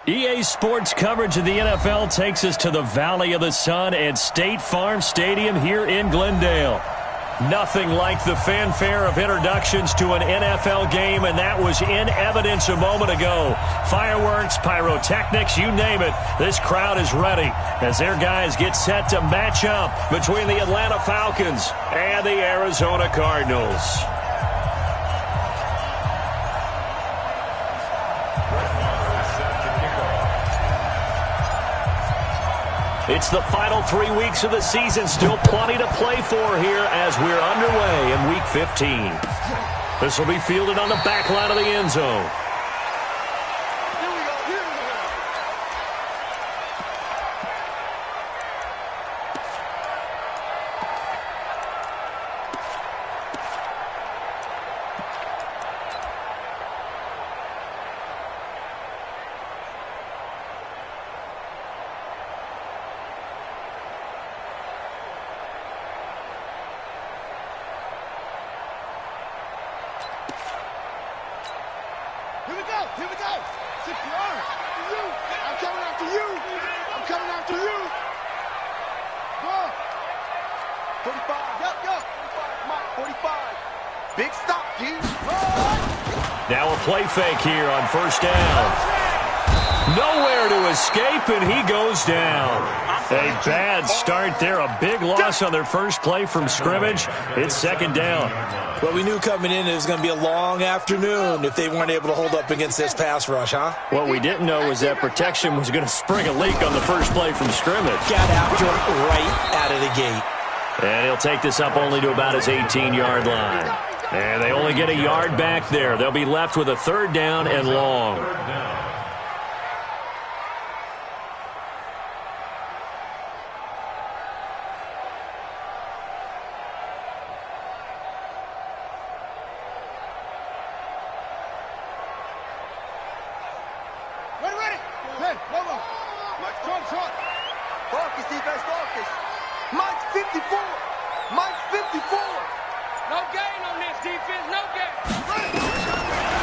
EA Sports coverage of the NFL takes us to the Valley of the Sun at State Farm Stadium here in Glendale. Nothing like the fanfare of introductions to an NFL game, and that was in evidence a moment ago. Fireworks, pyrotechnics, you name it. This crowd is ready as their guys get set to match up between the Atlanta Falcons and the Arizona Cardinals. It's the final 3 weeks of the season. Still plenty to play for here as we're underway in Week 15. This will be fielded on the back line of the end zone. Here we go. 6 yards. You. I'm coming after you. I'm coming after you. Go. 45. Yup. 45. Big stop, D. Now a play fake here on first down. Nowhere to escape, and he goes down. A bad start there. A big loss on their first play from scrimmage. It's second down. Well, we knew coming in it was going to be a long afternoon if they weren't able to hold up against this pass rush, huh? What we didn't know was that protection was going to spring a leak on the first play from scrimmage. Got after him right out of the gate. And he'll take this up only to about his 18-yard line. And they only get a yard back there. They'll be left with a third down and long.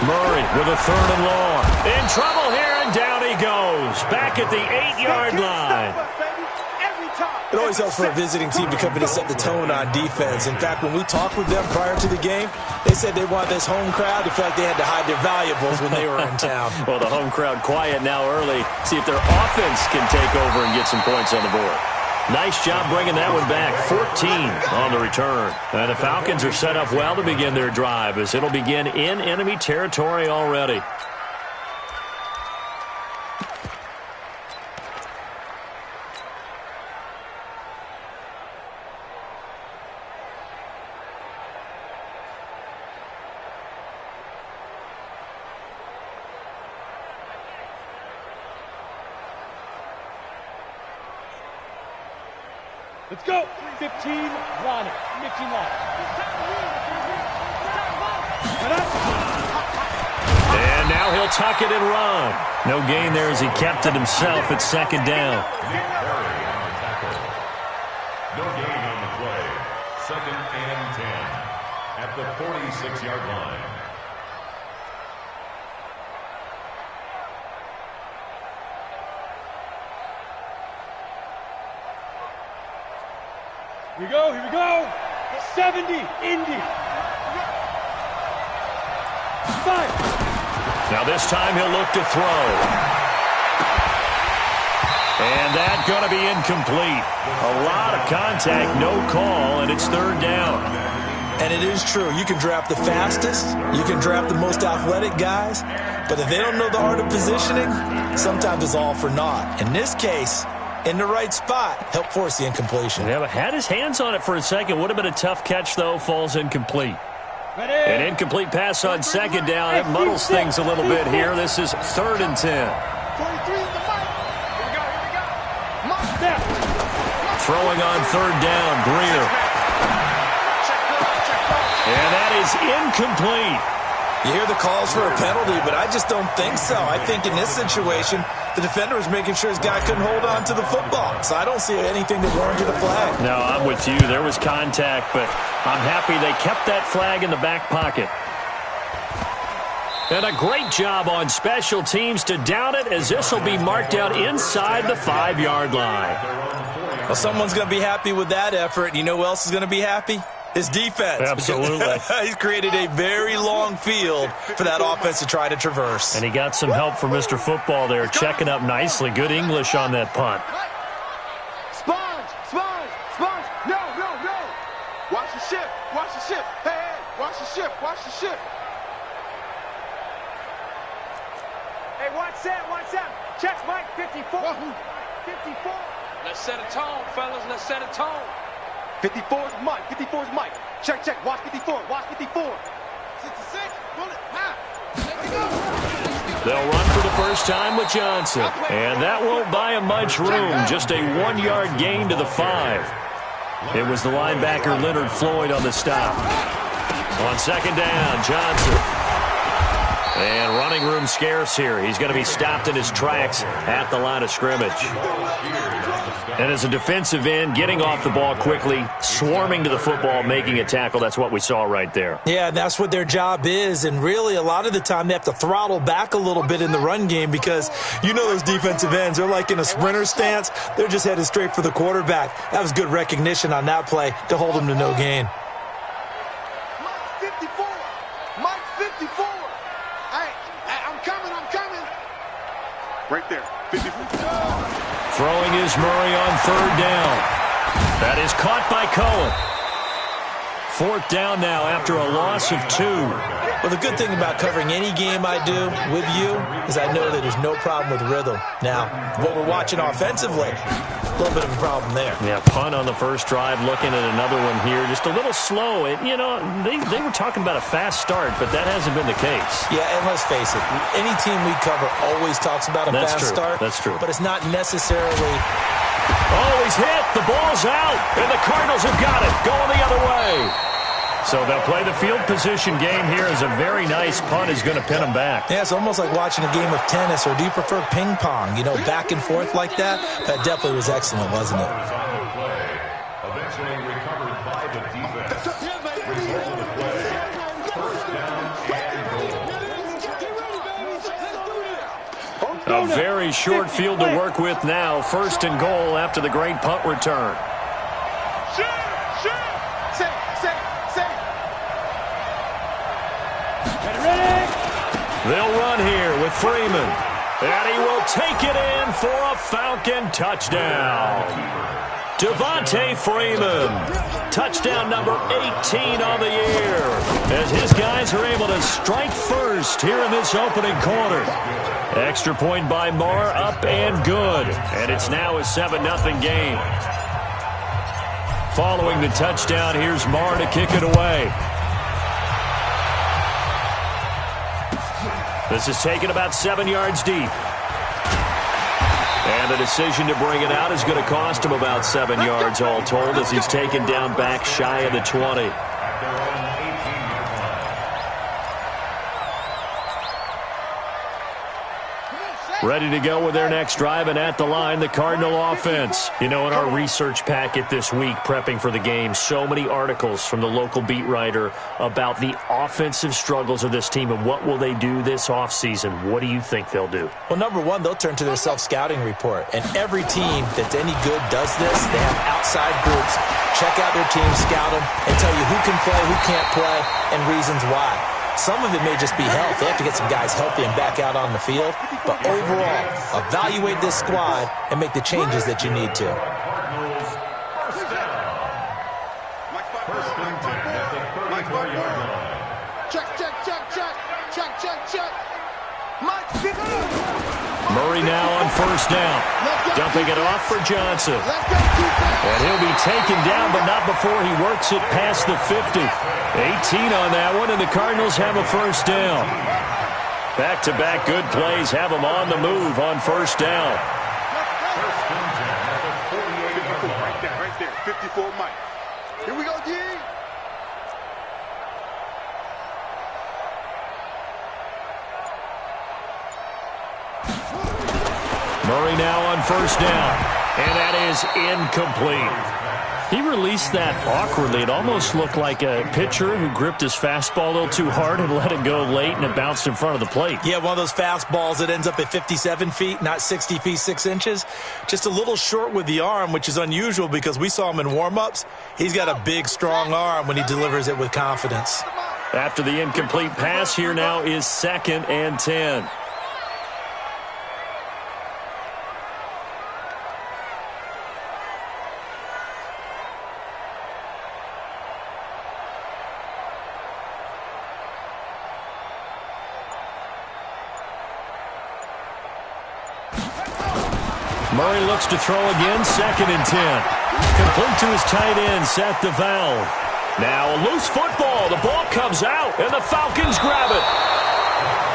Murray with a third and long. In trouble here, and down he goes. Back at the 8-yard line. It always helps for a visiting team to come in and set the tone on defense. In fact, when we talked with them prior to the game, they said they wanted this home crowd to feel like they had to hide their valuables when they were in town. Well, the home crowd quiet now early. See if their offense can take over and get some points on the board. Nice job bringing that one back. 14 on the return. And the Falcons are set up well to begin their drive as it'll begin in enemy territory already. Let's go. 15, Ronnie. 15 line. And now he'll tuck it and run. No gain there as he kept it himself at second down. No gain on the play. Second and 10 at the 46-yard line. Here we go. 70, Indy. 5. Now this time he'll look to throw. And that's going to be incomplete. A lot of contact, no call, and it's third down. And it is true. You can draft the fastest. You can draft the most athletic guys. But if they don't know the art of positioning, sometimes it's all for naught. In this case, in the right spot, help force the incompletion. Yeah, but had his hands on it for a second. Would have been a tough catch, though. Falls incomplete. An incomplete pass on second down. That muddles things a little bit here. This is third and 10. Throwing on third down, Greer. And that is incomplete. You hear the calls for a penalty, but I just don't think so. I think in this situation, the defender was making sure his guy couldn't hold on to the football. So I don't see anything that warranted a flag. No, I'm with you. There was contact, but I'm happy they kept that flag in the back pocket. And a great job on special teams to down it, as this will be marked out inside the 5-yard line. Well, someone's going to be happy with that effort. You know who else is going to be happy? His defense. Absolutely. He's created a very long field for that offense to try to traverse. And he got some help from Mr. Football there, checking up nicely. Good English on that punt. Sponge, sponge, sponge. No, no, no. Watch the ship, watch the ship. Hey, hey, watch the ship, watch the ship. Hey, watch that. Check Mike, 54. 54. Let's set a tone, fellas. Let's set a tone. 54's Mike, 54's Mike. Check, check, watch 54, watch 54. 66, bullet, half. There we go. They'll run for the first time with Johnson. And that won't buy him much room. Just a 1-yard gain to the 5. It was the linebacker Leonard Floyd on the stop. On second down, Johnson. And running room scarce here. He's going to be stopped in his tracks at the line of scrimmage. And as a defensive end, getting off the ball quickly, swarming to the football, making a tackle, that's what we saw right there. Yeah, and that's what their job is. And really, a lot of the time, they have to throttle back a little bit in the run game because you know those defensive ends, they're like in a sprinter stance. They're just headed straight for the quarterback. That was good recognition on that play to hold him to no gain. Mike 54, Mike 54. Hey, I'm coming. Right there, 54. Throwing is Murray on third down. That is caught by Cohen. Fourth down now after a loss of 2. Well, the good thing about covering any game I do with you is I know that there's no problem with rhythm. Now, what we're watching offensively, a little bit of a problem there. Yeah, punt on the first drive, looking at another one here. Just a little slow. You know, they were talking about a fast start, but that hasn't been the case. Yeah, and let's face it, any team we cover always talks about a fast start. That's true. But it's not necessarily... Oh, he's hit. The ball's out. And the Cardinals have got it. Going the other way. So they'll play the field position game here as a very nice punt is going to pin them back. Yeah, it's almost like watching a game of tennis, or do you prefer ping pong? You know, back and forth like that? That definitely was excellent, wasn't it? Eventually recovered by the defense. Result of the play, first down and goal. A very short field to work with now. First and goal after the great punt return. They'll run here with Freeman. And he will take it in for a Falcon touchdown. Devontae Freeman. Touchdown number 18 on the year. As his guys are able to strike first here in this opening quarter. Extra point by Marr, up and good. And it's now a 7-0 game. Following the touchdown, here's Marr to kick it away. This is taken about 7 yards deep. And the decision to bring it out is going to cost him about 7 yards all told, as he's taken down back shy of the 20. Ready to go with their next drive, and at the line, the Cardinal offense. You know, in our research packet this week, prepping for the game, so many articles from the local beat writer about the offensive struggles of this team and what will they do this offseason. What do you think they'll do? Well, number one, they'll turn to their self-scouting report. And every team that's any good does this. They have outside groups. Check out their team, scout them, and tell you who can play, who can't play, and reasons why. Some of it may just be health. They have to get some guys healthy and back out on the field. But overall, evaluate this squad and make the changes that you need to. First down. First and 10 at the 34-yard line. Check. Mike 50. Murray now on first down. Dumping it off for Johnson. And he'll be taken down, but not before he works it past the 50. 18 on that one, and the Cardinals have a first down. Back-to-back good plays have them on the move on first down. First and 10 at the 48-yard line. Right there, 54 Mike. Here we go, D. Murray now on first down, and that is incomplete. He released that awkwardly. It almost looked like a pitcher who gripped his fastball a little too hard and let it go late, and it bounced in front of the plate. Yeah, one of those fastballs that ends up at 57 feet, not 60 feet, 6 inches. Just a little short with the arm, which is unusual because we saw him in warm-ups. He's got a big, strong arm when he delivers it with confidence. After the incomplete pass, here now is 2nd and 10. Murray looks to throw again, 2nd and 10. Complete to his tight end, Seth DeValve. Now a loose football. The ball comes out, and the Falcons grab it.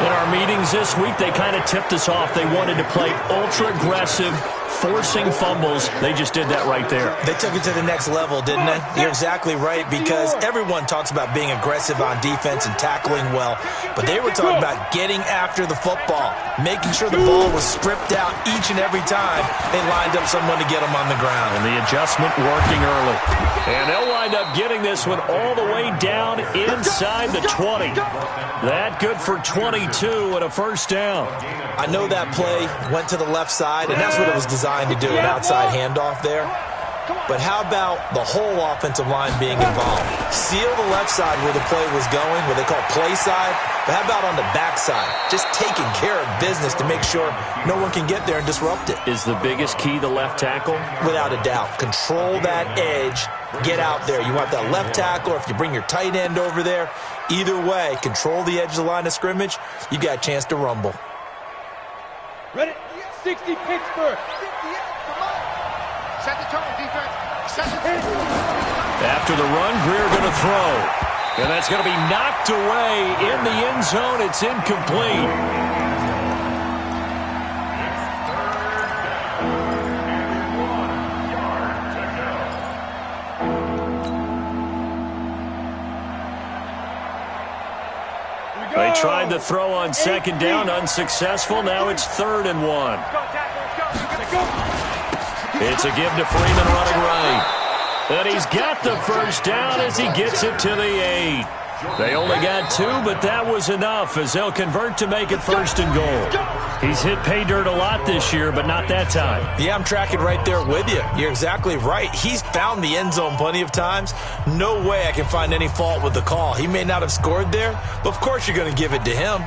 In our meetings this week, they kind of tipped us off. They wanted to play ultra-aggressive, forcing fumbles. They just did that right there. They took it to the next level, didn't they? You're exactly right, because everyone talks about being aggressive on defense and tackling well, but they were talking about getting after the football, making sure the ball was stripped out each and every time they lined up someone to get them on the ground. And the adjustment working early. And they'll wind up getting this one all the way down inside the 20. That good for 22 and a first down. I know that play went to the left side, and that's what it was designed to do, an outside handoff there. But how about the whole offensive line being involved? Seal the left side where the play was going, what they call play side, but how about on the back side? Just taking care of business to make sure no one can get there and disrupt it. Is the biggest key the left tackle? Without a doubt. Control that edge. Get out there. You want that left tackle, or if you bring your tight end over there, either way, control the edge of the line of scrimmage, you got a chance to rumble. Ready? 60 Pittsburgh. Set the tone, defense. Set the tone. After the run, Greer going to throw. And that's going to be knocked away in the end zone. It's incomplete. They tried the throw on 2nd down, unsuccessful. Now it's 3rd and 1. It's a give to Freeman running right. And he's got the first down as he gets it to the 8. They only got 2, but that was enough as they'll convert to make it 1st and goal. He's hit pay dirt a lot this year, but not that time. Yeah, I'm tracking right there with you. You're exactly right. He's found the end zone plenty of times. No way I can find any fault with the call. He may not have scored there, but of course you're going to give it to him.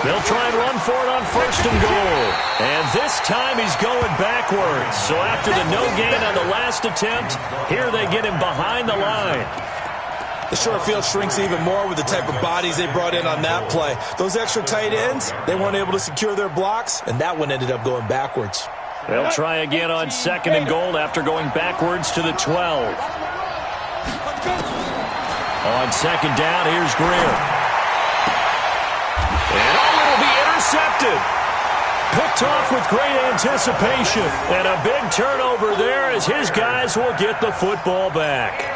They'll try and run for it on 1st and goal. And this time he's going backwards. So after the no gain on the last attempt, here they get him behind the line. The short field shrinks even more with the type of bodies they brought in on that play. Those extra tight ends, they weren't able to secure their blocks, and that one ended up going backwards. They'll try again on 2nd and goal after going backwards to the 12. On 2nd down, here's Greer. And it'll be intercepted. Picked off with great anticipation. And a big turnover there as his guys will get the football back.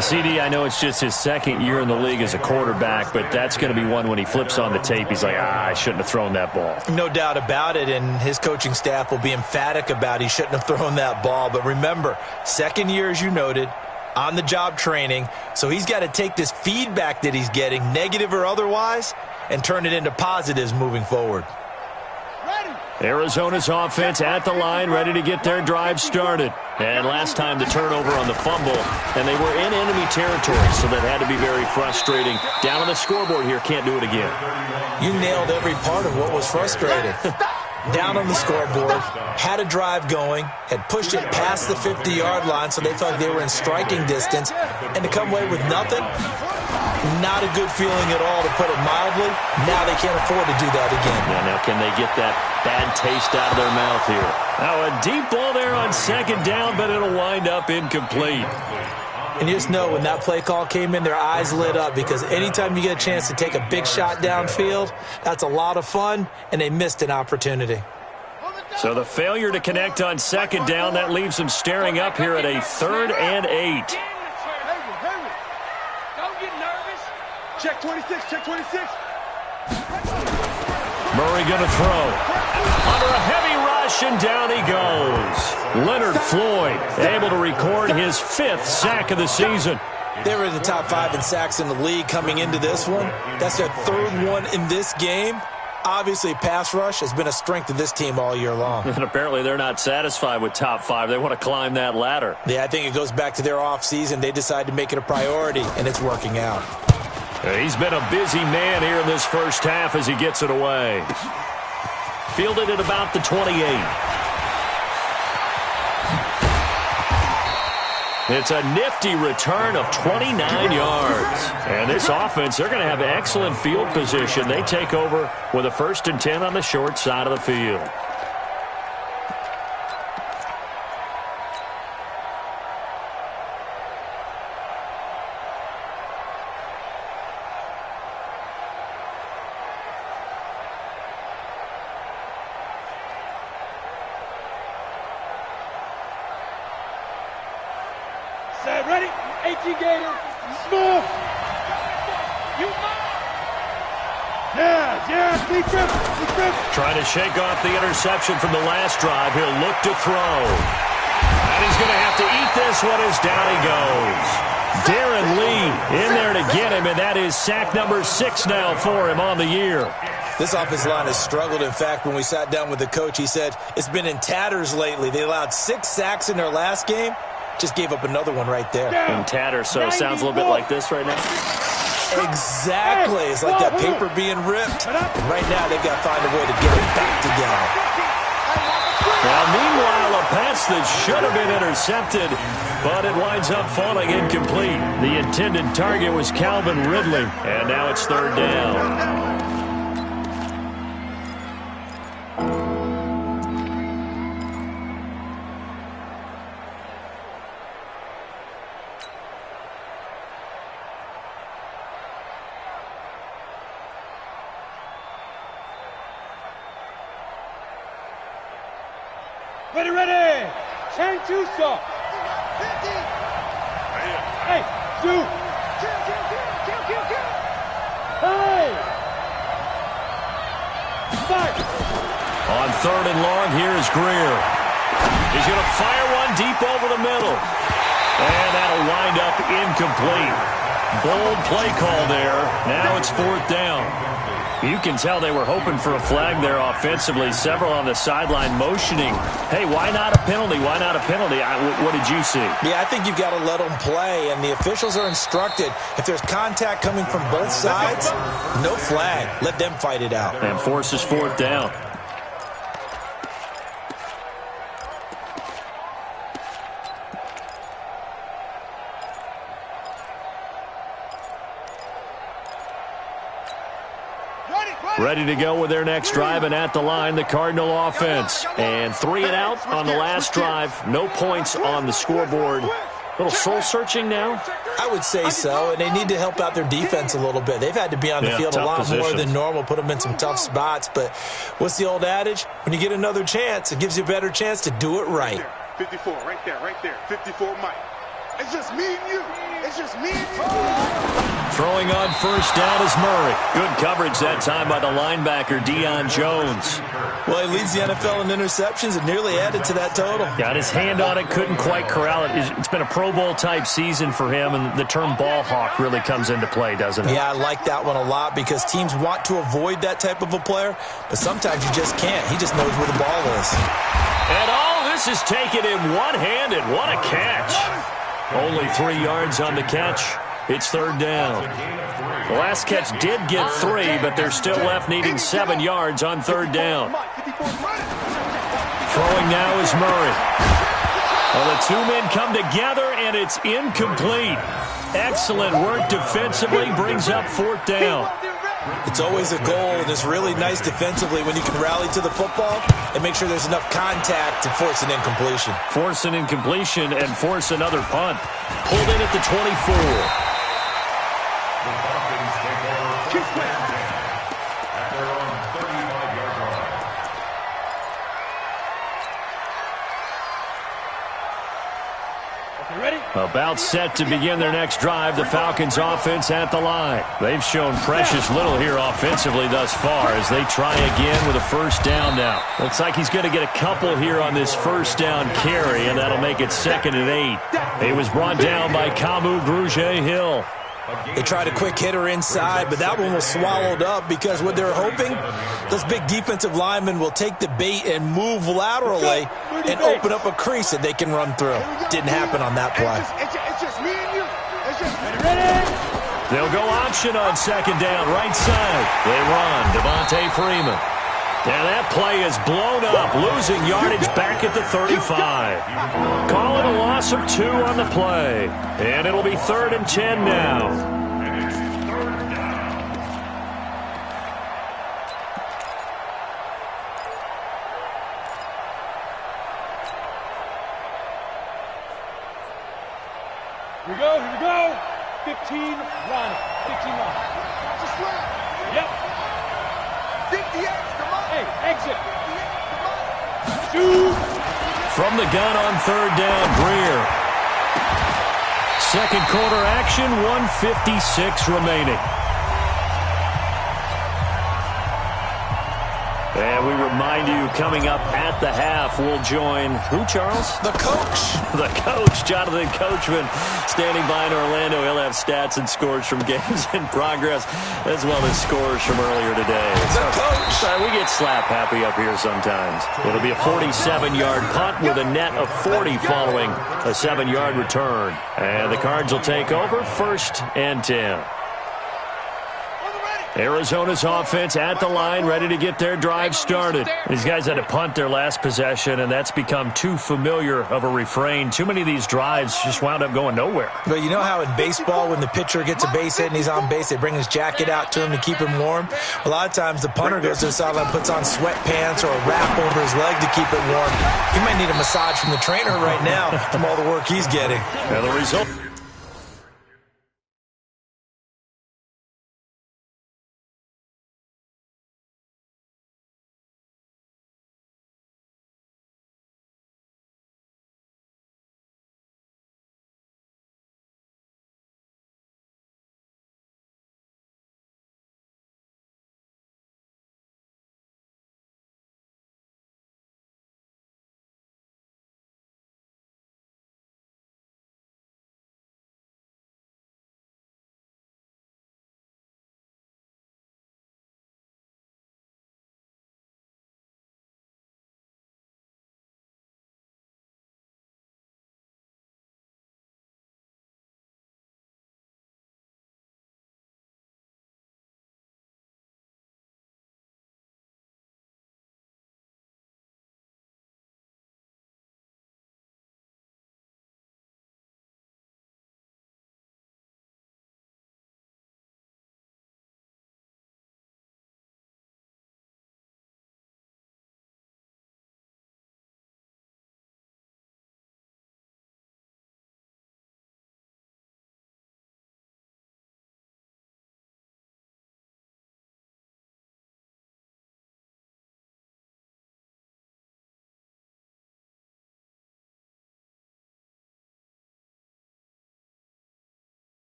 CD, I know it's just his 2nd year in the league as a quarterback, but that's going to be one when he flips on the tape. He's like, I shouldn't have thrown that ball. No doubt about it, and his coaching staff will be emphatic about he shouldn't have thrown that ball. But remember, 2nd year, as you noted, on-the-job training, so he's got to take this feedback that he's getting, negative or otherwise, and turn it into positives moving forward. Arizona's offense at the line, ready to get their drive started. And last time the turnover on the fumble, and they were in enemy territory, so that had to be very frustrating. Down on the scoreboard here, can't do it again. You nailed every part of what was frustrating. Down on the scoreboard, had a drive going, had pushed it past the 50-yard line, so they felt they were in striking distance, and to come away with nothing, not a good feeling at all, to put it mildly. Now they can't afford to do that again. Yeah, now can they get that bad taste out of their mouth here? Now a deep ball there on 2nd down, but it'll wind up incomplete. And you just know when that play call came in, their eyes lit up, because anytime you get a chance to take a big shot downfield, that's a lot of fun, and they missed an opportunity. So the failure to connect on second down, that leaves them staring up here at a 3rd and 8. Don't get nervous. Check 26, check 26. Murray going to throw. Under a heavy rush, and down he goes. Leonard Floyd able to record his 5th sack of the season. They were in the top 5 in sacks in the league coming into this one. That's their 3rd one in this game. Obviously, pass rush has been a strength of this team all year long. And apparently they're not satisfied with top 5. They want to climb that ladder. Yeah, I think it goes back to their offseason. They decided to make it a priority, and it's working out. He's been a busy man here in this first half as he gets it away. Fielded at about the 28. It's a nifty return of 29 yards. And this offense, they're going to have excellent field position. They take over with a 1st and 10 on the short side of the field. Ready? 18 Gator. Smooth. You Yeah, deep grip. Trying to shake off the interception from the last drive. He'll look to throw. And he's going to have to eat this one as down he goes. Darren Lee in there to get him, and that is sack number 6 now for him on the year. This offensive line has struggled. In fact, when we sat down with the coach, he said it's been in tatters lately. They allowed 6 sacks in their last game. Just gave up another one right there. In tatters, so it sounds a little bit like this right now. Exactly. It's like that paper being ripped. Right now, they've got to find a way to get it back together. Now, meanwhile, a pass that should have been intercepted, but it winds up falling incomplete. The intended target was Calvin Ridley, and now it's 3rd down. Ready. Chain 2 stop. Hey, 2. Hey. 5. On 3rd and long, here's Greer. He's going to fire one deep over the middle. And that'll wind up incomplete. Bold play call there. Now it's 4th down. You can tell they were hoping for a flag there offensively. Several on the sideline motioning. Hey, why not a penalty? Why not a penalty? What did you see? Yeah, I think you've got to let them play, and the officials are instructed. If there's contact coming from both sides, no flag. Let them fight it out. And forces 4th down. Ready to go with their next drive, and at the line, the Cardinal offense. And 3 and out on the last drive. No points on the scoreboard. A little soul-searching now? I would say so, and they need to help out their defense a little bit. They've had to be on the field a lot more than normal, put them in some tough spots. But what's the old adage? When you get another chance, it gives you a better chance to do it right. 54, right there. 54, Mike. It's just me and you. It's just me and you. Throwing on 1st down is Murray. Good coverage that time by the linebacker, Deion Jones. Well, he leads the NFL in interceptions and nearly added to that total. Got his hand on it, couldn't quite corral it. It's been a Pro Bowl-type season for him, and the term ball hawk really comes into play, doesn't it? Yeah, I like that one a lot because teams want to avoid that type of a player, but sometimes you just can't. He just knows where the ball is. And all this is taken in one-handed. What a catch. Only 3 yards on the catch. It's 3rd down. The last catch did get 3, but they're still left needing 7 yards on 3rd down. Throwing now is Murray. Well, the 2 men come together, and it's incomplete. Excellent work defensively, brings up 4th down. It's always a goal, and it's really nice defensively when you can rally to the football and make sure there's enough contact to force an incompletion. Force an incompletion and force another punt. Pulled in at the 24. The Falcons take over first and 10 at their own 35-yard line. Ready? About set to begin their next drive, the Falcons offense at the line. They've shown precious little here offensively thus far as they try again with a first down now. Looks like he's going to get a couple here on this first down carry, and that'll make it 2nd and 8. He was brought down by kbreaux2000's. They tried a quick hitter inside, but that one was swallowed up because what they're hoping, those big defensive linemen will take the bait and move laterally and open up a crease that they can run through. Didn't happen on that play. It's just me and you. It's just ready. They'll go option on 2nd down, right side. They run, Devontae Freeman. And that play is blown up, losing yardage back at the 35. Call it a loss of 2 on the play. And it'll be 3rd and 10 now. And it's 3rd down. Here we go, here we go. 15, run. 15, run. Just run. Yep. 58. Come on. Hey, exit. 58. Come on. 2. From the gun on 3rd down, Greer. Second quarter action, 1:56 remaining. And we remind you, coming up at the half, we'll join who, Charles? The coach. The coach, Jonathan Coachman, standing by in Orlando. He'll have stats and scores from games in progress, as well as scores from earlier today. The coach. Sorry, we get slap happy up here sometimes. It'll be a 47-yard punt with a net of 40 following a 7-yard return. And the Cards will take over 1st and 10. Arizona's offense at the line, ready to get their drive started. These guys had to punt their last possession, and that's become too familiar of a refrain. Too many of these drives just wound up going nowhere. But you know how in baseball, when the pitcher gets a base hit and he's on base, they bring his jacket out to him to keep him warm? A lot of times the punter goes to the sideline, puts on sweatpants or a wrap over his leg to keep it warm. He might need a massage from the trainer right now from all the work he's getting. And the result...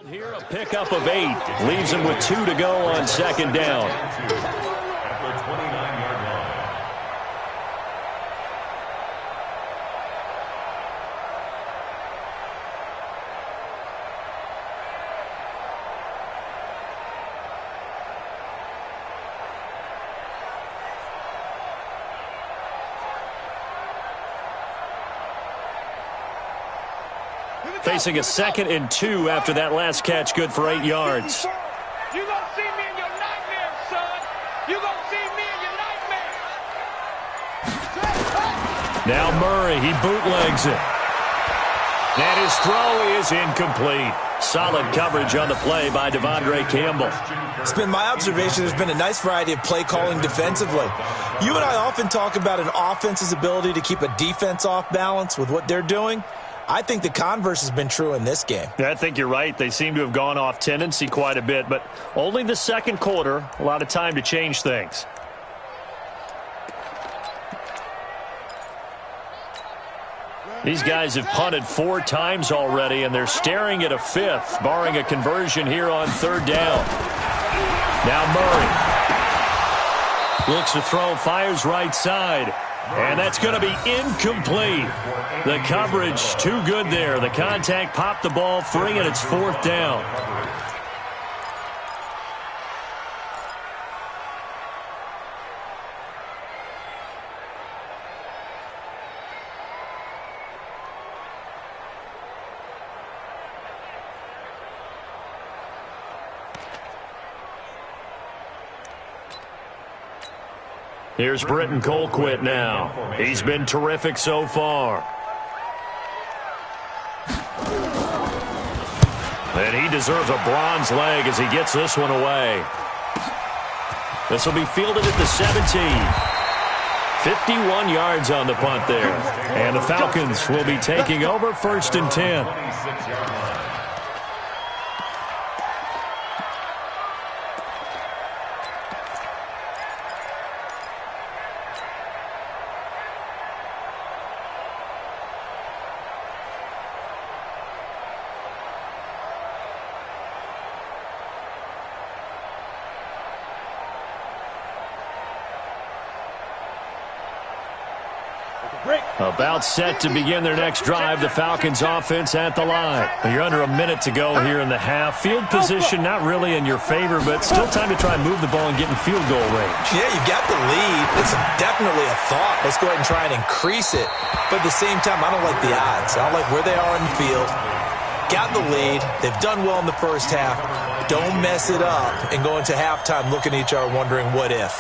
Here, a pickup of 8. Leaves him with 2 to go on 2nd down. At the 29-yard line. Facing a 2nd and 2 after that last catch, good for 8 yards. You gonna see me in your nightmares, son. You gonna see me in your nightmares. Now Murray, he bootlegs it. And his throw is incomplete. Solid coverage on the play by Devondre Campbell. It's been my observation there's been a nice variety of play calling defensively. You and I often talk about an offense's ability to keep a defense off balance with what they're doing. I think the converse has been true in this game. Yeah, I think you're right. They seem to have gone off tendency quite a bit, but only the second quarter, a lot of time to change things. These guys have punted 4 times already, and they're staring at a 5th, barring a conversion here on 3rd down. Now Murray looks to throw, fires right side, and that's going to be incomplete. The coverage too good there. The contact popped the ball free, and it's 4th down. Here's Britton Colquitt now. He's been terrific so far. And he deserves a bronze leg as he gets this one away. This will be fielded at the 17. 51 yards on the punt there. And the Falcons will be taking over 1st and 10. About set to begin their next drive, the Falcons offense at the line. You're under a minute to go here in the half. Field position not really in your favor, but still time to try and move the ball and get in field goal range. Yeah, you got the lead. It's definitely a thought. Let's go ahead and try and increase it. But at the same time, I don't like the odds. I don't like where they are in the field. Got the lead. They've done well in the first half. Don't mess it up and go into halftime looking at each other wondering what if.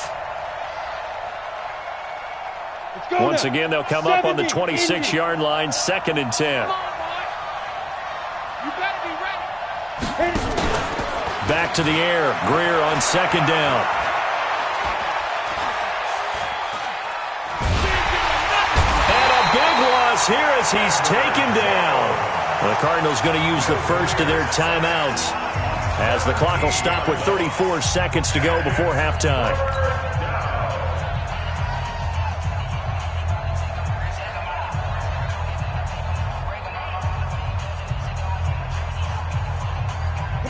Once again, they'll come up on the 26-yard line, 2nd and 10. Back to the air. Greer on 2nd down. And a big loss here as he's taken down. The Cardinals going to use the first of their timeouts as the clock will stop with 34 seconds to go before halftime.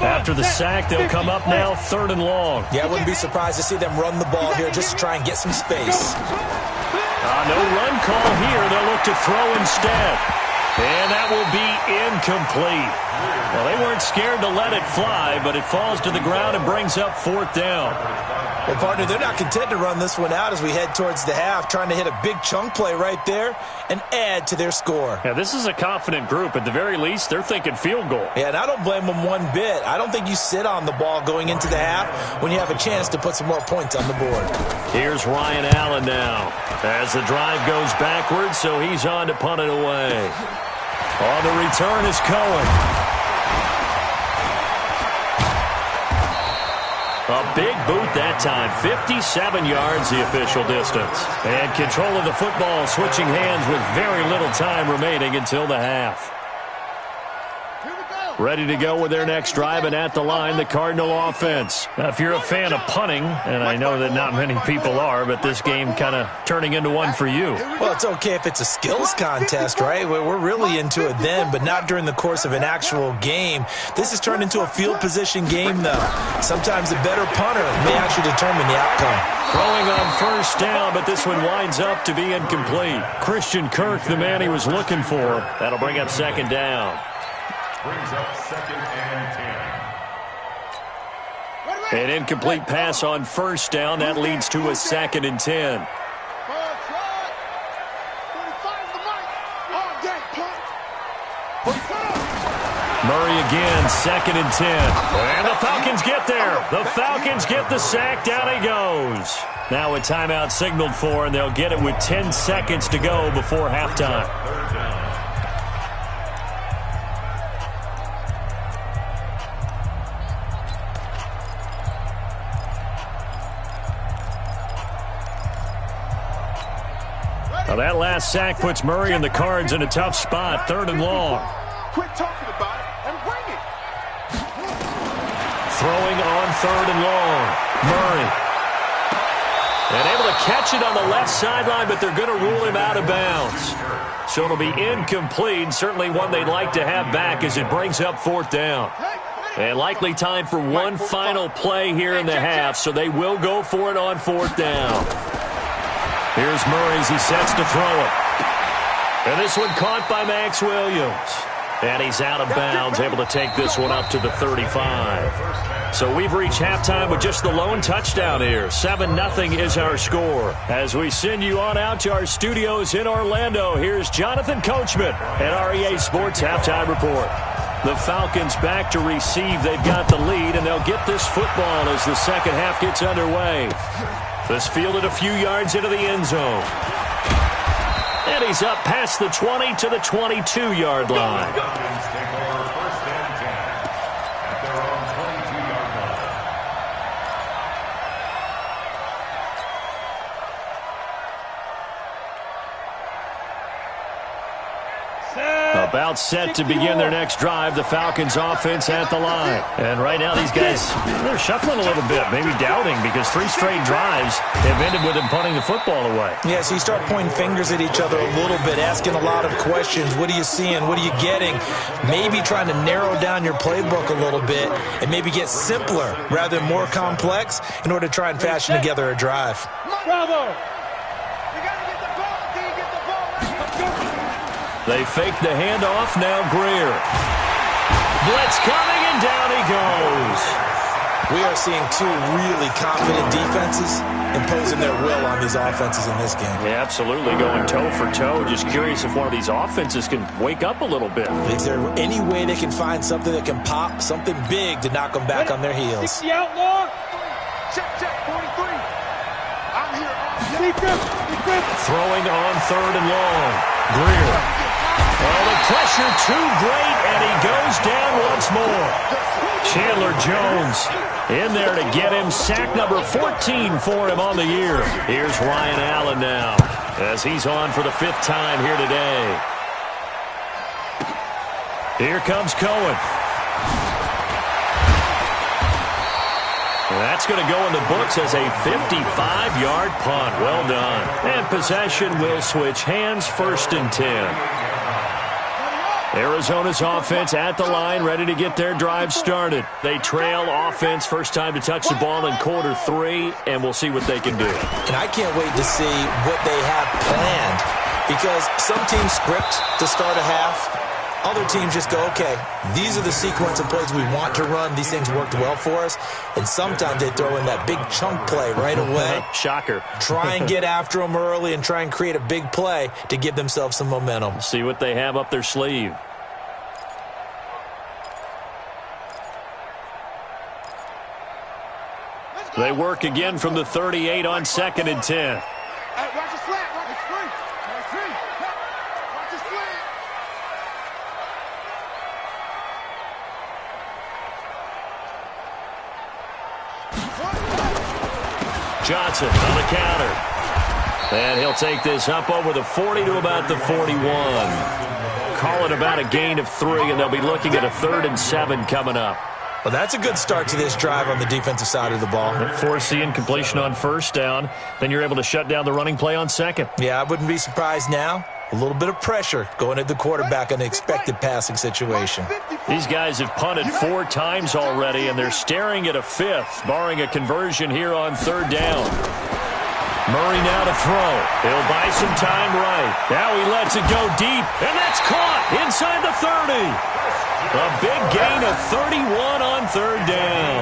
After the sack, they'll come up now 3rd and long. Yeah, I wouldn't be surprised to see them run the ball here just to try and get some space. No run call here. They'll look to throw instead. And that will be incomplete. Well, they weren't scared to let it fly, but it falls to the ground and brings up 4th down. Well, partner, they're not content to run this one out as we head towards the half, trying to hit a big chunk play right there and add to their score. Yeah, this is a confident group. At the very least, they're thinking field goal. Yeah, and I don't blame them one bit. I don't think you sit on the ball going into the half when you have a chance to put some more points on the board. Here's Ryan Allen now as the drive goes backwards, so he's on to punt it away. On the return is Cohen. A big boot that time. 57 yards the official distance. And control of the football switching hands with very little time remaining until the half. Ready to go with their next drive, and at the line, the Cardinal offense. Now, if you're a fan of punting, and I know that not many people are, but this game kind of turning into one for you. Well, it's okay if it's a skills contest, right? We're really into it then, but not during the course of an actual game. This has turned into a field position game, though. Sometimes the better punter may actually determine the outcome. Throwing on 1st down, but this one winds up to be incomplete. Christian Kirk, the man he was looking for. That'll bring up 2nd down. Brings up 2nd and 10. An incomplete pass on 1st down. That leads to a 2nd and 10. Murray again, 2nd and 10. And the Falcons get there. The Falcons get the sack. Down he goes. Now a timeout signaled for, and they'll get it with 10 seconds to go before halftime. Well, that last sack puts Murray and the Cards in a tough spot, 3rd and long. Quit talking about it and bring it. Throwing on 3rd and long. Murray. And able to catch it on the left sideline, but they're going to rule him out of bounds. So it'll be incomplete, certainly one they'd like to have back as it brings up 4th down. And likely time for one final play here in the half, so they will go for it on 4th down. Here's Murray as he sets to throw it. And this one caught by Max Williams. And he's out of bounds, able to take this one up to the 35. So we've reached halftime with just the lone touchdown here. 7-0 is our score. As we send you on out to our studios in Orlando, here's Jonathan Coachman at REA Sports Halftime Report. The Falcons back to receive. They've got the lead, and they'll get this football as the second half gets underway. This fielded a few yards into the end zone. And he's up past the 20 to the 22-yard line. Falcons take over 1st and 10 at their own 22-yard line. About set to begin their next drive, the Falcons offense at the line. And right now these guys, they're shuffling a little bit, maybe doubting, because 3 straight drives have ended with them punting the football away. Yeah, so you start pointing fingers at each other a little bit, asking a lot of questions. What are you seeing? What are you getting? Maybe trying to narrow down your playbook a little bit and maybe get simpler rather than more complex in order to try and fashion together a drive. Bravo! They fake the handoff, now Greer. Blitz coming, and down he goes. We are seeing 2 really confident defenses imposing their will on these offenses in this game. Yeah, absolutely, going toe for toe. Just curious if one of these offenses can wake up a little bit. Is there any way they can find something that can pop, something big to knock them back on their heels? 60 outlaw. Check, 43. I'm here. Throwing on 3rd and long. Greer. Oh, the pressure too great, and he goes down once more. Chandler Jones in there to get him. Sack number 14 for him on the year. Here's Ryan Allen now as he's on for the 5th time here today. Here comes Cohen. That's going to go in the books as a 55-yard punt. Well done. And possession will switch hands, 1st and 10. Arizona's offense at the line, ready to get their drive started. They trail offense, first time to touch the ball in quarter 3, and we'll see what they can do. And I can't wait to see what they have planned, because some teams script to start a half. Other teams just go, okay, these are the sequence of plays we want to run. These things worked well for us. And sometimes they throw in that big chunk play right away. Shocker. Try and get after them early and try and create a big play to give themselves some momentum. See what they have up their sleeve. They work again from the 38 on 2nd and 10. Watch the slant. Watch the screen. Watch the slant. Johnson on the counter. And he'll take this up over the 40 to about the 41. Call it about a gain of 3, and they'll be looking at a 3rd and 7 coming up. Well, that's a good start to this drive on the defensive side of the ball. Force the incompletion on 1st down. Then you're able to shut down the running play on 2nd. Yeah, I wouldn't be surprised now. A little bit of pressure going at the quarterback in an expected passing situation. These guys have punted 4 times already, and they're staring at a 5th, barring a conversion here on 3rd down. Murray now to throw. He'll buy some time right. Now he lets it go deep, and that's caught inside the 30. A big gain of 31 on 3rd down.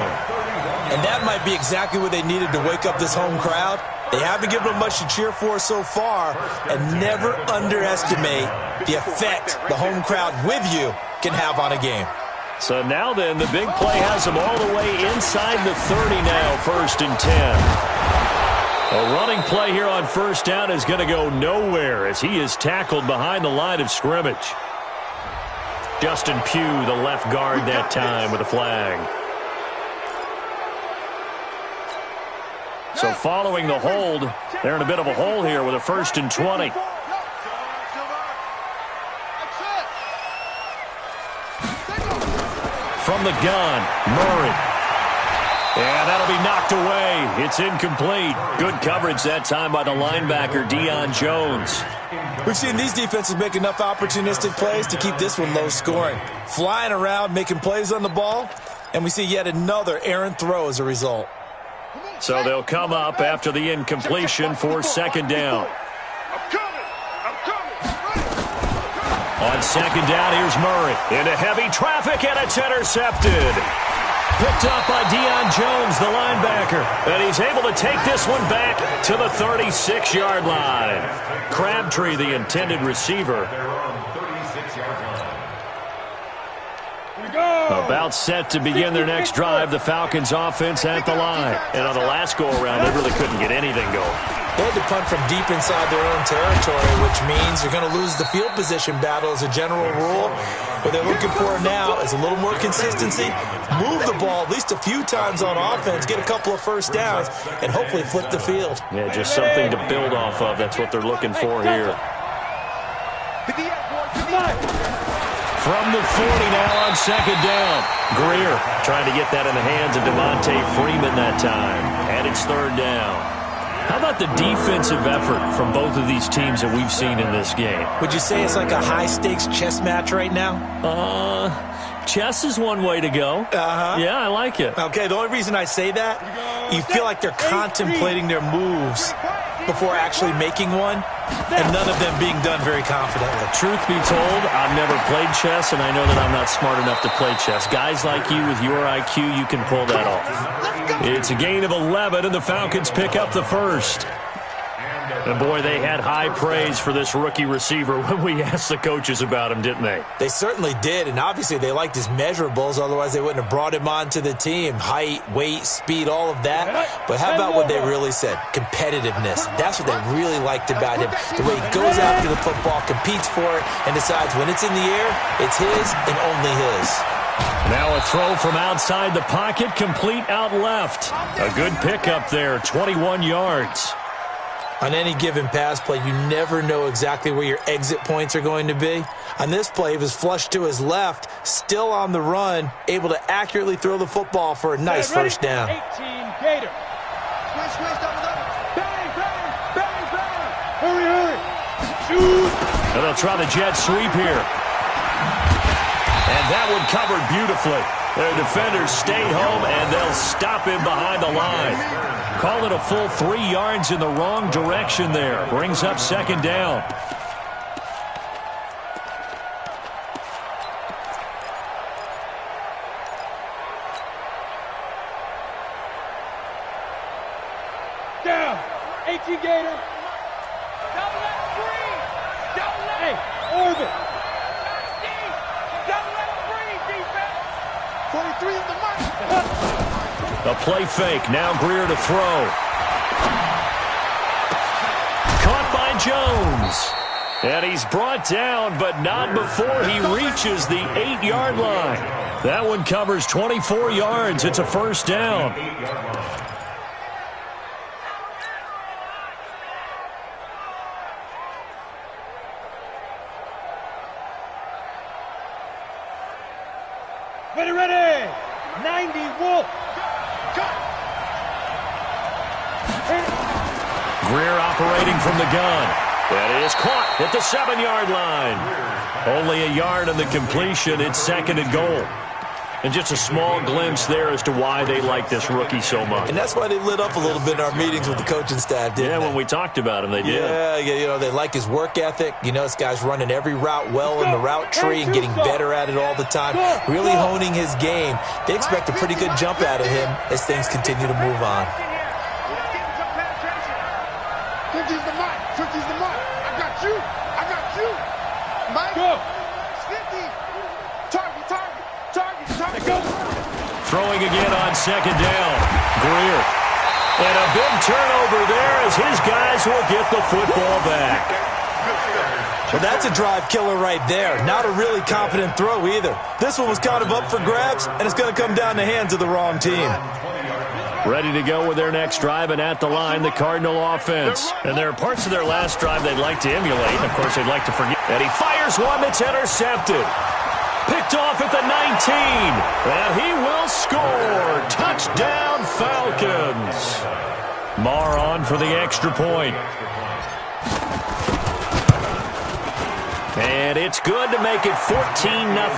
And that might be exactly what they needed to wake up this home crowd. They haven't given them much to cheer for so far, and never underestimate the effect the home crowd with you can have on a game. So now then, the big play has them all the way inside the 30 now, 1st and 10. A running play here on 1st down is going to go nowhere as he is tackled behind the line of scrimmage. Justin Pugh, the left guard that time with a flag. So following the hold, they're in a bit of a hole here with a 1st and 20. from the gun. Murray. And that'll be knocked away. It's incomplete. Good coverage that time by the linebacker, Deion Jones. We've seen these defenses make enough opportunistic plays to keep this one low scoring. Flying around, making plays on the ball, and we see yet another errant throw as a result. So they'll come up after the incompletion for second down. On second down, here's Murray. Into heavy traffic, and it's intercepted. Picked up by Deion Jones, the linebacker. And he's able to take this one back to the 36-yard line. Crabtree, the intended receiver. About set to begin their next drive. The Falcons offense at the line. And on the last go-around, they really couldn't get anything going. They had to punt from deep inside their own territory, which means you're going to lose the field position battle as a general rule. What they're looking for now is a little more consistency, move the ball at least a few times on offense, get a couple of first downs, and hopefully flip the field. Yeah, just something to build off of. That's what they're looking for here. From the 40 now on second down. Greer trying to get that in the hands of Devontae Freeman that time. And it's third down. How about the defensive effort from both of these teams that we've seen in this game? Would you say it's like a high-stakes chess match right now? Chess is one way to go. Yeah, I like it. Okay, the only reason I say that, you feel like they're contemplating their moves before actually making one, and none of them being done very confidently. Truth be told, I've never played chess, and I know that I'm not smart enough to play chess. Guys like you with your IQ, you can pull that off. It's a gain of 11, and the Falcons pick up the first. And, boy, they had high praise for this rookie receiver when we asked the coaches about him, didn't they? They certainly did, and obviously they liked his measurables. Otherwise, they wouldn't have brought him onto the team. Height, weight, speed, all of that. But how about what they really said? Competitiveness. That's what they really liked about him. The way he goes after the football, competes for it, and decides when it's in the air, it's his and only his. Now a throw from outside the pocket, complete out left. A good pickup there, 21 yards. On any given pass play, you never know exactly where your exit points are going to be. On this play, he was flushed to his left, still on the run, able to accurately throw the football for a nice first down. 18 Gator. Bang, bang, bang, bang. Hurry, hurry. Shoot. And they'll try the jet sweep here. And that one covered beautifully. Their defenders stay home, and they'll stop him behind the line. Call it a full 3 yards in the wrong direction there. Brings up second down. Down. 18 Gator. Don't let him breathe. Don't let Hey, him. orbit. Don't let him breathe, defense. 43 in the mark. A play fake. Now Greer to throw. Caught by Jones. And he's brought down, but not before he reaches the 8-yard line. That one covers 24 yards. It's a first down. Ready. 90 Wolf. Greer operating from the gun. That is caught at the 7-yard line. Only a yard on the completion. It's second and goal. And just a small glimpse there as to why they like this rookie so much. And that's why they lit up a little bit in our meetings with the coaching staff, didn't they? Yeah, when we talked about him, they did. Yeah, you know, they like his work ethic. You know, this guy's running every route well in the route tree and getting better at it all the time. Really honing his game. They expect a pretty good jump out of him as things continue to move on. 50's the mark. 50's the mark. I got you. I got you. Mike. Go. 50. Target. Go. Throwing again on second down. Greer. And a big turnover there as his guys will get the football back. Well, that's a drive killer right there. Not a really confident throw either. This one was kind of up for grabs, and it's going to come down the hands of the wrong team. Ready to go with their next drive, and at the line, the Cardinal offense. And there are parts of their last drive they'd like to emulate. Of course, they'd like to forget. And he fires one that's intercepted. Picked Picked off at the 19. And he will score. Touchdown, Falcons. Marr on for the extra point. And it's good to make it 14-0. Makes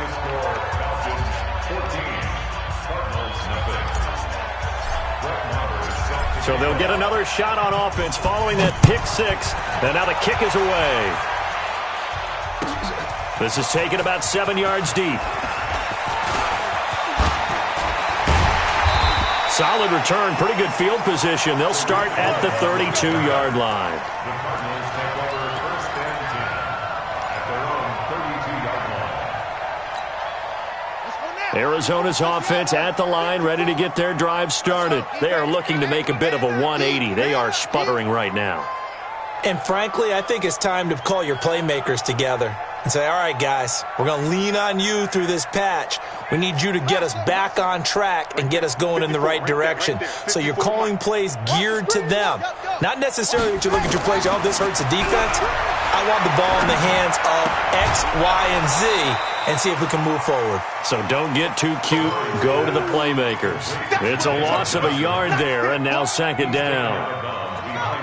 the score Falcons 14, Cardinals nothing. So they'll get another shot on offense following that pick six. And now the kick is away. This is taken about 7 yards deep. Solid return, pretty good field position. They'll start at the 32-yard line. The Cardinals take over first and 10 at their own 32-yard line. Arizona's offense at the line, ready to get their drive started. They are looking to make a bit of a 180. They are sputtering right now. And frankly, I think it's time to call your playmakers together and say, all right, guys, we're going to lean on you through this patch. We need you to get us back on track and get us going in the right direction. So you're calling plays geared to them. Not necessarily that you look at your plays, oh, this hurts the defense. I want the ball in the hands of X, Y, and Z and see if we can move forward. So don't get too cute. Go to the playmakers. It's a loss of a yard there, and now second down.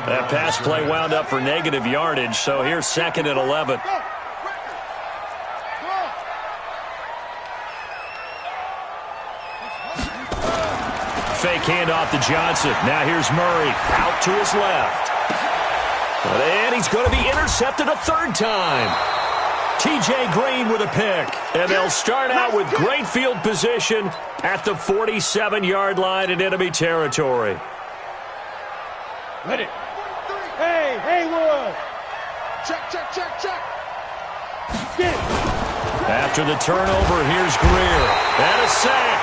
That pass play wound up for negative yardage, so here's second and 11. Fake handoff to Johnson. Now here's Murray out to his left. And he's going to be intercepted a third time. T.J. Green with a pick. And they'll start out with great field position at the 47-yard line in enemy territory. Let it. Hey, Haywood. Check. Get it. After the turnover, here's Greer. And a sack.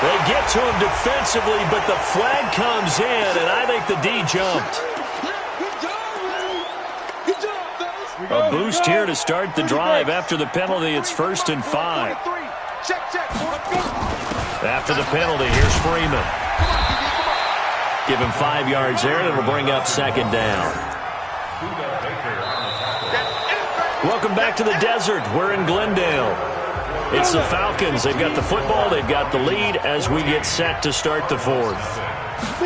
They get to him defensively, but the flag comes in, and I think the D jumped. Good job, fellas. A boost here to start the drive. After the penalty, it's 1st and 5. Check. After the penalty, here's Freeman. Give him 5 yards there, and it'll bring up second down. Welcome back to the desert. We're in Glendale. It's the Falcons. They've got the football. They've got the lead as we get set to start the fourth.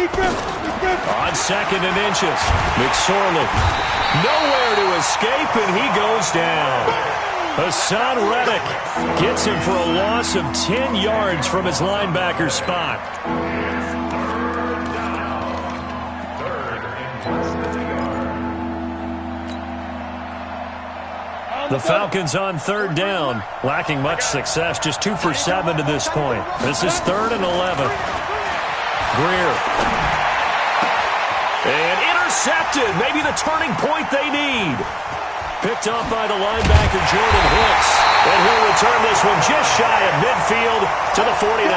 On second and inches, McSorley. Nowhere to escape, and he goes down. Hassan Reddick gets him for a loss of 10 yards from his linebacker spot. The Falcons on third down, lacking much success, just 2 for 7 to this point. This is 3rd and 11. Greer. And intercepted, maybe the turning point they need. Picked off by the linebacker, Jordan Hicks. And he'll return this one just shy of midfield to the 49.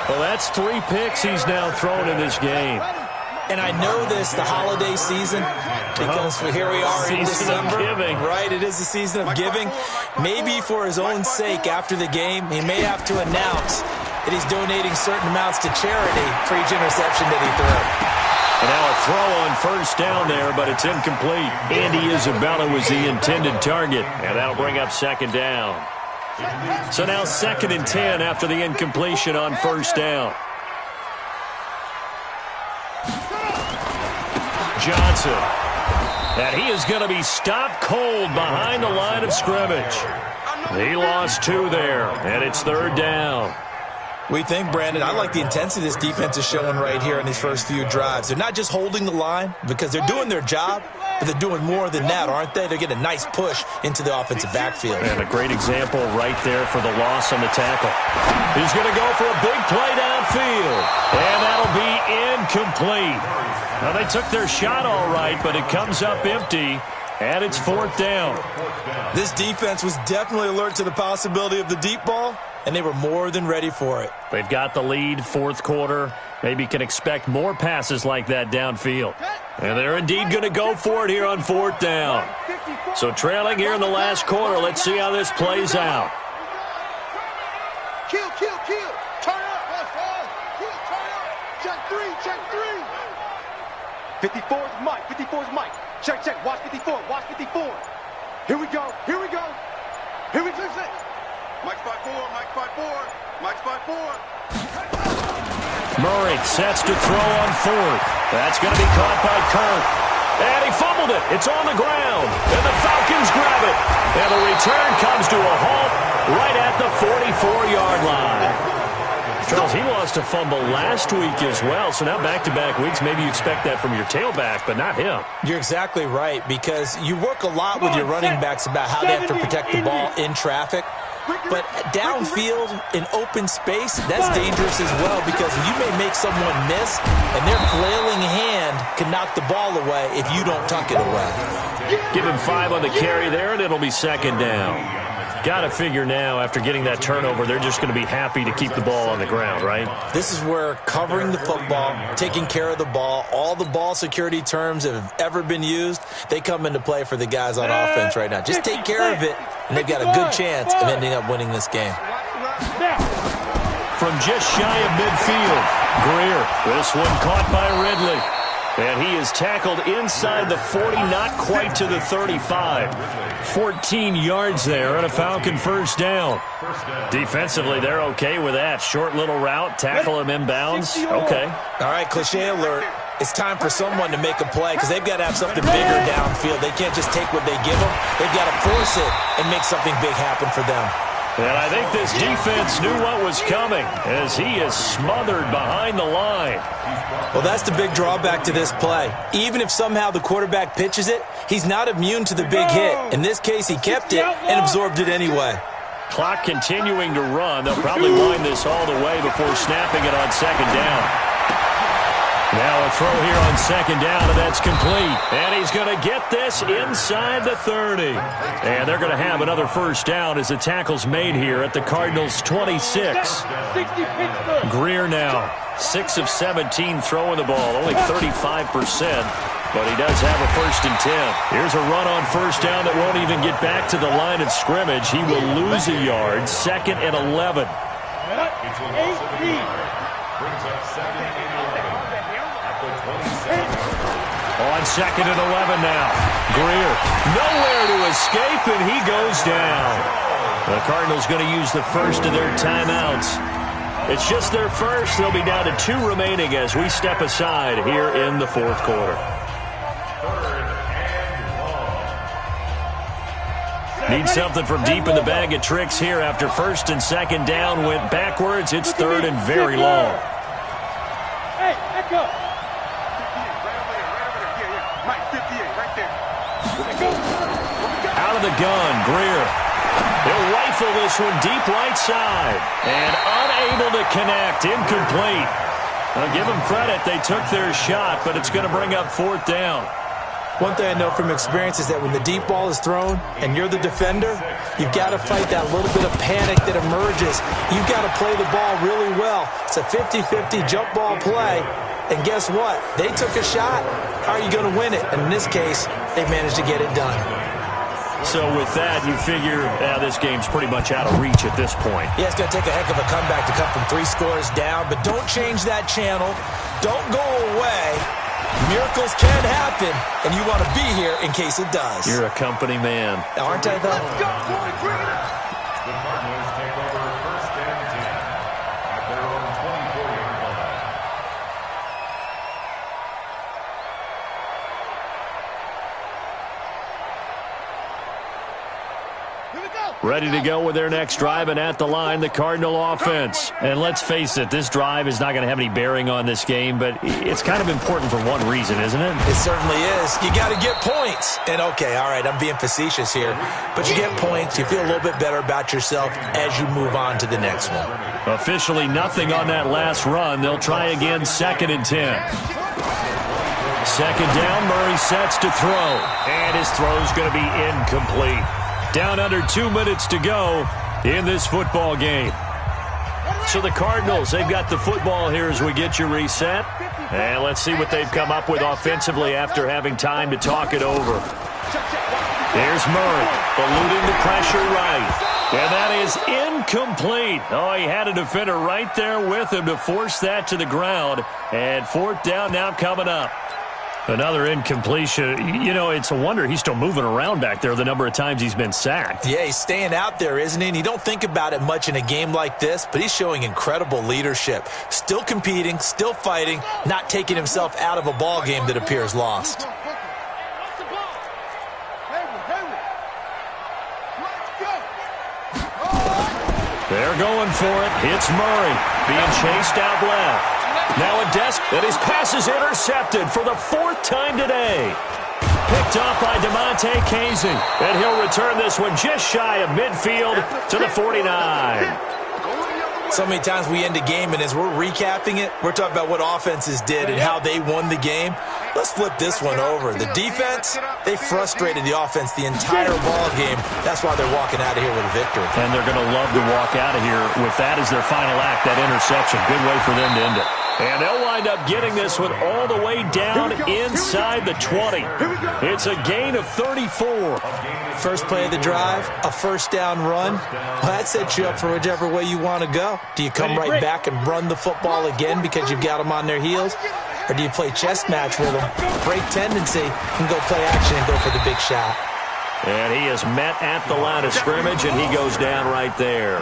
Well, that's 3 picks he's now thrown in this game. And I know this, the holiday season, because here we are in December. Right, it is the season of giving. Maybe for his own sake after the game, he may have to announce that he's donating certain amounts to charity for each interception that he threw. And now a throw on first down there, but it's incomplete. Andy Isabella was the intended target, and that'll bring up second down. So now 2nd and 10 after the incompletion on first down. Johnson. And he is going to be stopped cold behind the line of scrimmage. He lost 2 there, and it's 3rd down. We think, Brandon, I like the intensity this defense is showing right here in these first few drives. They're not just holding the line because they're doing their job, but they're doing more than that, aren't they? They're getting a nice push into the offensive backfield. And a great example right there for the loss on the tackle. He's going to go for a big play downfield, and that'll be incomplete. Now, they took their shot all right, but it comes up empty, and it's 4th down. This defense was definitely alert to the possibility of the deep ball, and they were more than ready for it. They've got the lead, 4th quarter. Maybe can expect more passes like that downfield. And they're indeed going to go for it here on 4th down. So trailing here in the last quarter, let's see how this plays out. Kill. Turn up. Let's go. Kill, turn up. Check 3. 54's Mike. Check. Watch 54. Here we go. Here we go. Here we go. Mike's 5-4. Mike's 5-4. Mike's 5-4. Murray sets to throw on fourth. That's going to be caught by Kirk. And he fumbled it. It's on the ground. And the Falcons grab it. And the return comes to a halt right at the 44-yard line. Charles, he lost a fumble last week as well, so now back-to-back weeks, maybe you expect that from your tailback, but not him. You're exactly right, because you work a lot with your running backs about how they have to protect the ball in traffic. But downfield, in open space, that's dangerous as well, because you may make someone miss, and their flailing hand can knock the ball away if you don't tuck it away. Give him 5 on the carry there, and it'll be second down. Got to figure now, after getting that turnover, they're just going to be happy to keep the ball on the ground, right? This is where covering the football, taking care of the ball, all the ball security terms that have ever been used, they come into play for the guys on offense right now. Just take care of it, and they've got a good chance of ending up winning this game. From just shy of midfield, Greer. This one caught by Ridley. And he is tackled inside the 40, not quite to the 35. 14 yards there and a Falcon first down. Defensively, they're okay with that. Short little route, tackle him inbounds. Okay. All right, cliche alert. It's time for someone to make a play because they've got to have something bigger downfield. They can't just take what they give them. They've got to force it and make something big happen for them. And I think this defense knew what was coming as he is smothered behind the line. Well, that's the big drawback to this play. Even if somehow the quarterback pitches it, he's not immune to the big hit. In this case, he kept it and absorbed it anyway. Clock continuing to run. They'll probably wind this all the way before snapping it on second down. Now a throw here on second down, and that's complete. And he's going to get this inside the 30. And they're going to have another first down as the tackle's made here at the Cardinals' 26. Greer now, 6 of 17 throwing the ball, only 35%. But he does have a 1st and 10. Here's a run on first down that won't even get back to the line of scrimmage. He will lose a yard, 2nd and 11. 18. Brings up 2nd and 11. On 2nd and 11 now. Greer, nowhere to escape, and he goes down. The Cardinals going to use the first of their timeouts. It's just their first. They'll be down to 2 remaining as we step aside here in the 4th quarter. 3rd and long. Need something from deep in the bag of tricks here after 1st and 2nd down went backwards. It's 3rd and very long. Hey, echo. Out of the gun, Greer. He'll rifle this one deep right side. And unable to connect, incomplete. I'll give them credit, they took their shot, but it's going to bring up 4th down. One thing I know from experience is that when the deep ball is thrown and you're the defender, you've got to fight that little bit of panic that emerges. You've got to play the ball really well. It's a 50-50 jump ball play. And guess what? They took a shot. How are you going to win it? And in this case, they managed to get it done. So with that, you figure this game's pretty much out of reach at this point. Yeah, it's going to take a heck of a comeback to come from 3 scores down, but don't change that channel. Don't go away. Miracles can happen, and you want to be here in case it does. You're a company man. Aren't I, though? Let's go, boy. Bring it up. The Cardinals take over 1st and 10 at their own 24-yard line. Here we go. Ready to go with their next drive, and at the line, the Cardinal offense. And let's face it, this drive is not going to have any bearing on this game, but it's kind of important for one reason, isn't it? It certainly is. You got to get points. And, okay, all right, I'm being facetious here, but you get points. You feel a little bit better about yourself as you move on to the next one. Officially nothing on that last run. They'll try again, 2nd and 10. 2nd down, Murray sets to throw, and his throw's going to be incomplete. Down under 2 minutes to go in this football game. So the Cardinals, they've got the football here as we get you reset. And let's see what they've come up with offensively after having time to talk it over. Here's Murray, eluding the pressure right. And that is incomplete. Oh, he had a defender right there with him to force that to the ground. And 4th down now coming up. Another incompletion. You know, it's a wonder he's still moving around back there the number of times he's been sacked. Yeah, he's staying out there, isn't he? And you don't think about it much in a game like this, but he's showing incredible leadership. Still competing, still fighting, not taking himself out of a ball game that appears lost. They're going for it. Hits Murray. Being chased out left. Now a desk, and his pass is intercepted for the 4th time today. Picked off by DeMonte Casey. And he'll return this one just shy of midfield to the 49. So many times we end a game, and as we're recapping it, we're talking about what offenses did and how they won the game. Let's flip this one over. The defense, they frustrated the offense the entire ball game. That's why they're walking out of here with a victory. And they're going to love to walk out of here with that as their final act, that interception. Good way for them to end it. And they'll wind up getting this one all the way down inside the 20. It's a gain of 34. First play of the drive, a first down run. Well, that sets you up for whichever way you want to go. Do you come right back and run the football again because you've got them on their heels? Or do you play chess match with them, break tendency, and go play action and go for the big shot? And he is met at the line of scrimmage, and he goes down right there.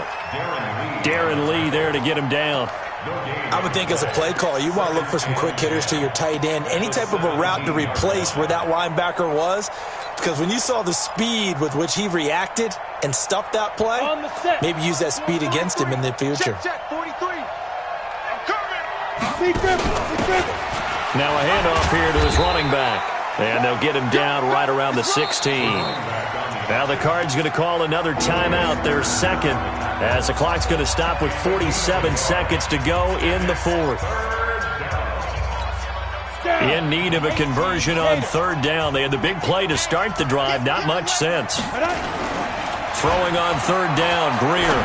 Darren Lee there to get him down. I would think as a play call, you want to look for some quick hitters to your tight end, any type of a route to replace where that linebacker was, because when you saw the speed with which he reacted and stuffed that play, maybe use that speed against him in the future. Check, 43. I'm coming. Now a handoff here to his running back, and they'll get him down right around the 16. Now the Cards going to call another timeout, their second, as the clock's going to stop with 47 seconds to go in the 4th. In need of a conversion on 3rd down. They had the big play to start the drive, not much sense. Throwing on 3rd down, Greer.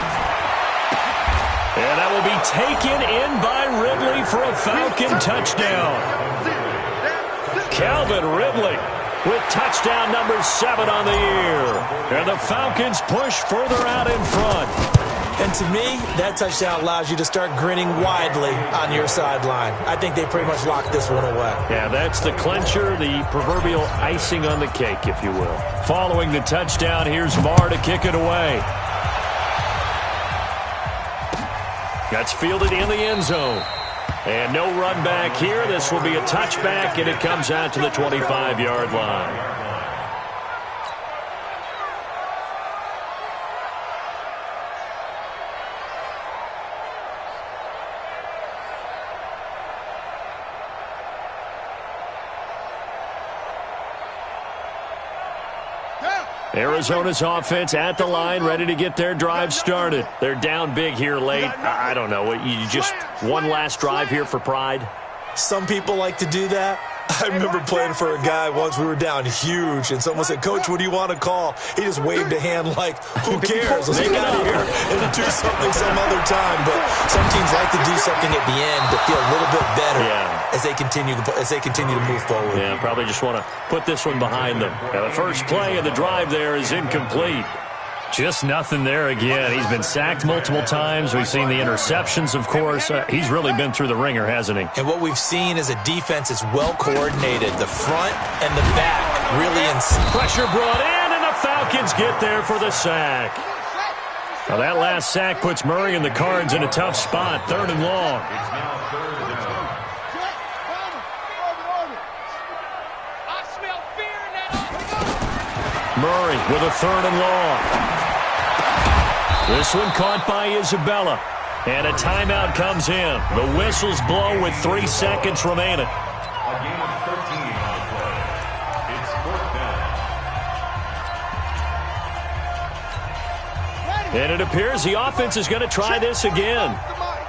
And that will be taken in by Ridley for a Falcon touchdown. Calvin Ridley with touchdown number 7 on the year. And the Falcons push further out in front. And to me, that touchdown allows you to start grinning widely on your sideline. I think they pretty much locked this one away. Yeah, that's the clincher, the proverbial icing on the cake, if you will. Following the touchdown, here's Marr to kick it away. That's fielded in the end zone. And no run back here. This will be a touchback, and it comes out to the 25-yard line. Arizona's offense at the line, ready to get their drive started. They're down big here late. I don't know. You just one last drive here for pride? Some people like to do that. I remember playing for a guy once. We were down huge, and someone said, "Coach, what do you want to call?" He just waved a hand like, "Who cares? Let's get out of here and do something some other time." But some teams like to do something at the end to feel a little bit better as they continue to move forward. Yeah, probably just want to put this one behind them. Now, the first play of the drive there is incomplete. Just nothing there again. He's been sacked multiple times. We've seen the interceptions, of course. He's really been through the ringer, hasn't he? And what we've seen is a defense that's well coordinated. The front and the back really in sync. Pressure brought in, and the Falcons get there for the sack. Now that last sack puts Murray and the Cards in a tough spot. 3rd and long. It's now 3rd and 10. I smell fear in that. Murray with a 3rd and long. This one caught by Isabella. And a timeout comes in. The whistles blow with 3 seconds remaining. A gain of 13 on the play. It's 4th down. And it appears the offense is going to try this again.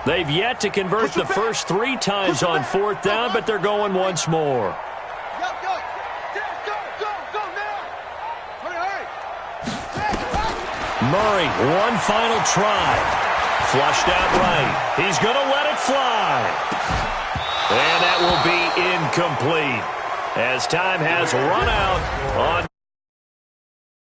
They've yet to convert the first 3 times on 4th down, but they're going once more. Murray, one final try. Flushed out right. He's going to let it fly. And that will be incomplete as time has run out on